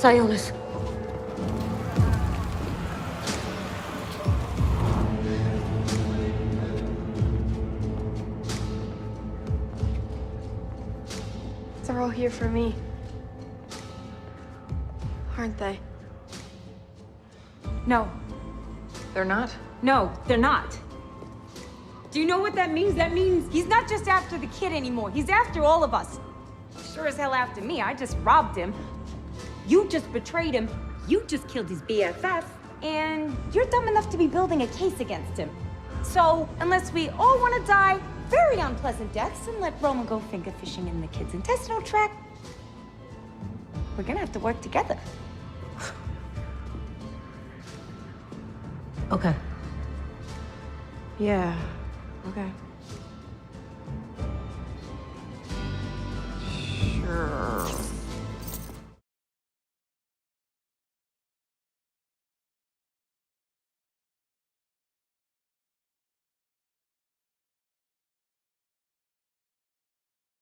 Sionis. They're all here for me. Aren't they? No. They're not? No, they're not. Do you know what that means? That means he's not just after the kid anymore. He's after all of us. Sure as hell after me. I just robbed him. You just betrayed him. You just killed his BFF. And you're dumb enough to be building a case against him. So, unless we all want to die very unpleasant deaths and let Roma go finger fishing in the kid's intestinal tract, we're gonna have to work together. Okay. Yeah, okay. Sure.